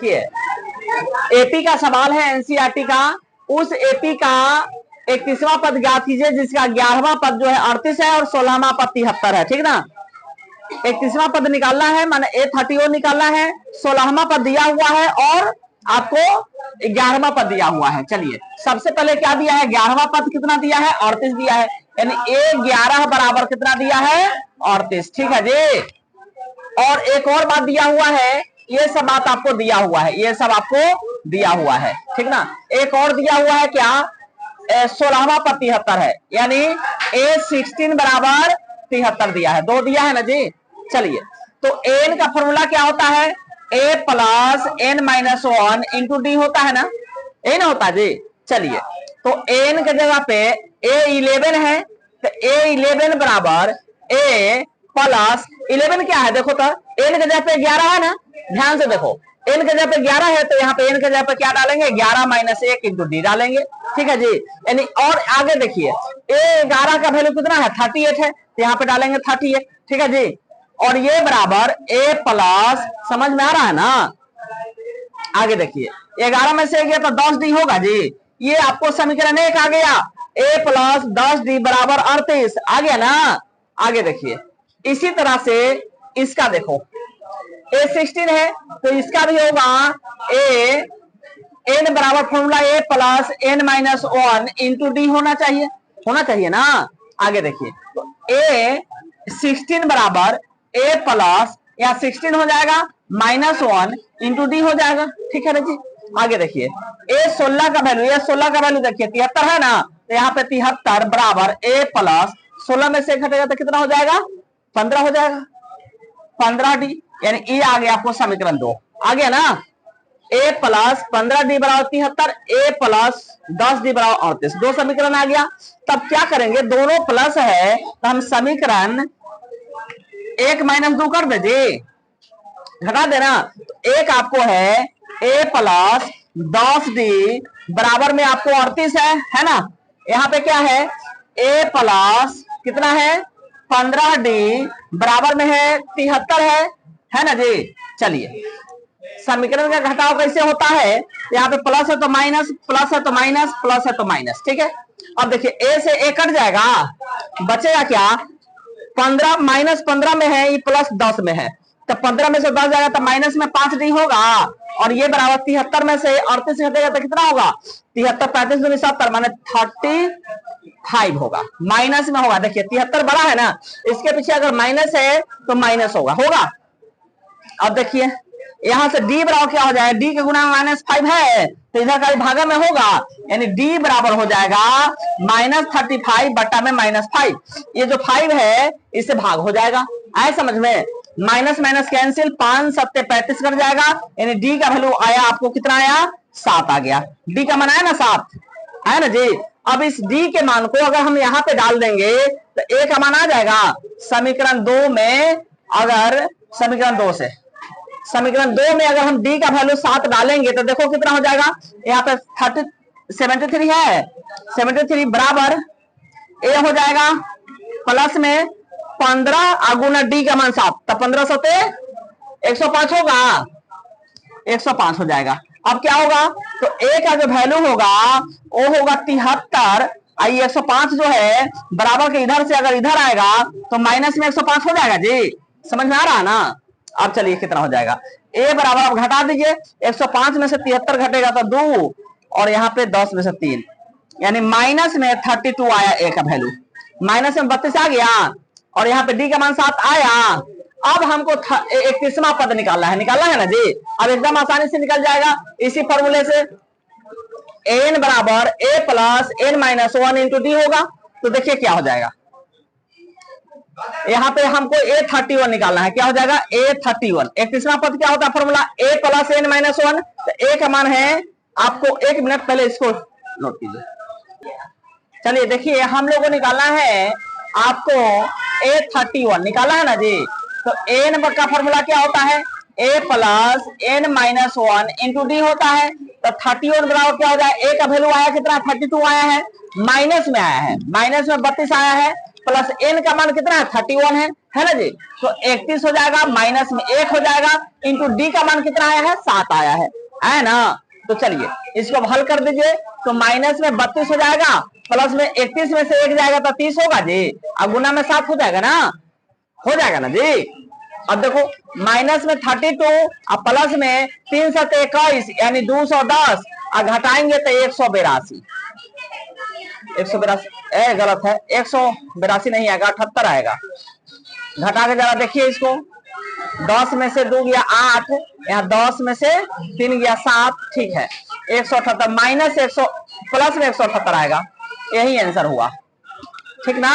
देखिए एपी का सवाल है, एनसीईआरटी का। उस एपी का 31वां पद ज्ञात कीजिए जिसका 11वां पद जो है 38 है और 16वां पद 73 है। ठीक ना, 31वां पद निकालना है, माने A31 निकालना है, 16वां पद दिया हुआ है और आपको 11वां पद दिया हुआ है। चलिए सबसे पहले क्या दिया है, 11वां पद कितना दिया है, 38 दिया है, यानी A11 बराबर कितना दिया है, 38। ठीक है जी। और एक और बात दिया हुआ है, ये सब बात आपको दिया हुआ है, ये सब आपको दिया हुआ है। ठीक ना, एक और दिया हुआ है क्या, 16वां पद 73 है, यानी A16 बराबर 73 दिया है, 2 दिया है ना जी। चलिए तो n का फॉर्मूला क्या होता है, a plus n minus 1 into D होता है ना, ये ना होता जी। चलिए तो n के जगह पे A11 है, तो A11 बराबर a प्लस 11 क्या है, देखो तो n के जगह पे 11 है ना, ध्यान से देखो n के जगह पे 11 है, तो यहाँ पे n के जगह पे क्या डालेंगे, 11 माइनस 1 इंटू डी डालेंगे। ठीक है जी, यानी और आगे देखिए A11 का वैल्यू कितना है, 38 है, तो यहाँ पे डालेंगे 38। ठीक है जी, और ये बराबर a प्लस, समझ में आ रहा है ना। आगे देखिए 11 में से गया तो 10 डी होगा जी, ये आपको समीकरण 1 आ गया, a प्लस 10 डी बराबर 38 आ गया ना। आगे देखिए इसी तरह से इसका देखो A16 है, तो इसका भी होगा a n बराबर formula a plus n minus 1 into D होना चाहिए ना। आगे देखिए तो A16 बराबर a प्लस, यहाँ 16 हो जाएगा माइनस 1 इंटू डी हो जाएगा। ठीक है ना जी। आगे देखिए A16 का वैल्यू देखिए 73 है ना, तो यहाँ पे 73 बराबर a प्लस 16 में से घटेगा तो कितना हो जाएगा, 15 हो जाएगा, 15 डी, यानी ये आ गया आपको समीकरण 2 आ गया ना। a प्लस 15 डी बराबर 73, a प्लस 10 डी बराबर 38, 2 समीकरण आ गया। तब क्या करेंगे, दोनों प्लस है तो हम समीकरण 1 माइनस 2 कर दीजिए, घटा देना। तो एक आपको है a प्लस 10 डी बराबर में आपको 38 है ना। यहाँ पे क्या है, a प्लस कितना है, 15 डी बराबर में है 73 है ना जी। चलिए समीकरण का घटाव कैसे होता है, यहाँ पे प्लस है तो माइनस, प्लस है तो माइनस, प्लस है तो माइनस। ठीक है, अब देखिए a से a कट जाएगा, बचेगा क्या, 15 माइनस 15 में है, ये प्लस 10 में है, तो 15 में से 10 जाएगा तो माइनस में 5 डी होगा, और ये बराबर 73 में से 38 घटेगा तो कितना होगा, 73 35 दूनी 70 माने 35 होगा, माइनस में होगा। देखिए 73 बड़ा है ना, इसके पीछे अगर माइनस है तो माइनस होगा। अब देखिए यहां से d बराबर क्या हो जाएगा, d के गुना माइनस 5 है, तो इधर का भागा में होगा, यानी d बराबर हो जाएगा माइनस 35 बटा में माइनस 5। ये जो 5 है इससे भाग हो जाएगा, आए समझ में, माइनस माइनस कैंसिल, 5 7 35 कर जाएगा, यानी d का वैल्यू आया आपको कितना आया, 7 आ गया। d का मान आया ना 7, है ना जी। अब इस d के मान को अगर हम यहाँ पे डाल देंगे तो a का मान आ जाएगा समीकरण 2 में, अगर समीकरण 2 में अगर हम d का वैल्यू 7 डालेंगे तो देखो कितना हो जाएगा, यहाँ पे 73 है, 73 बराबर a हो जाएगा प्लस में 15 गुना d का मान 7, तो 15 सते 105 होगा, 105 हो जाएगा। अब क्या होगा, तो a का जो वैल्यू होगा वो होगा 73, आई 105 जो है बराबर के इधर से अगर इधर आएगा तो माइनस में 105 हो जाएगा जी, समझ में आ रहा है ना। अब चलिए कितना हो जाएगा, a बराबर आप घटा दीजिए, 105 में से 73 घटेगा तो 2, और यहाँ पे 10 में से 3, यानी माइनस में 32 आया a का वैल्यू, माइनस में 32 आ गया, और यहाँ पे d का मान 7 आया। अब हमको 31वां पद निकालना है ना जी। अब एकदम आसानी से निकल जाएगा इसी फॉर्मूले से, n बराबर a plus n minus 1 into D होगा। तो देखिए क्या हो जाएगा, यहाँ पे हमको A31 निकालना है, क्या हो जाएगा A31। 31वां पद क्या होता है formula, a plus n minus 1, तो a का मान है आपको, 1 मिनट पहले इसको नोट कीजिए। चलिए देखिए हम लोगों को निकालना है आपको A31 निकाला है ना जी। तो n का फॉर्मूला क्या होता है, a plus n minus 1 into D होता है। तो 31 बराबर क्या हो जाए, a का वैल्यू आया कितना 32 आया है, माइनस में आया है, माइनस में 32 आया है, प्लस n का मान कितना है 31 है ना जी। तो 31 हो जाएगा, माइनस में 1 हो जाएगा, इंटू d का मान कितना आया है 7 आया है ना। तो चलिए इसको अब हल कर दीजिए। तो माइनस में 32 हो जाएगा, प्लस में 31 में से 1 जाएगा तो 30 होगा जी, अब गुना में 7 हो जाएगा ना, हो जाएगा ना जी। अब देखो माइनस में 32 और प्लस में 3 7 21 यानी 210 और घटाएंगे तो 182, 182 गलत है, 182 नहीं आएगा, 78 आएगा। घटा के जरा देखिए इसको, 10 में से 2 गया 8, यहाँ 10 में से 3 गया 7, ठीक है 178 माइनस 100 प्लस में 178 आएगा, यही आंसर हुआ, ठीक ना।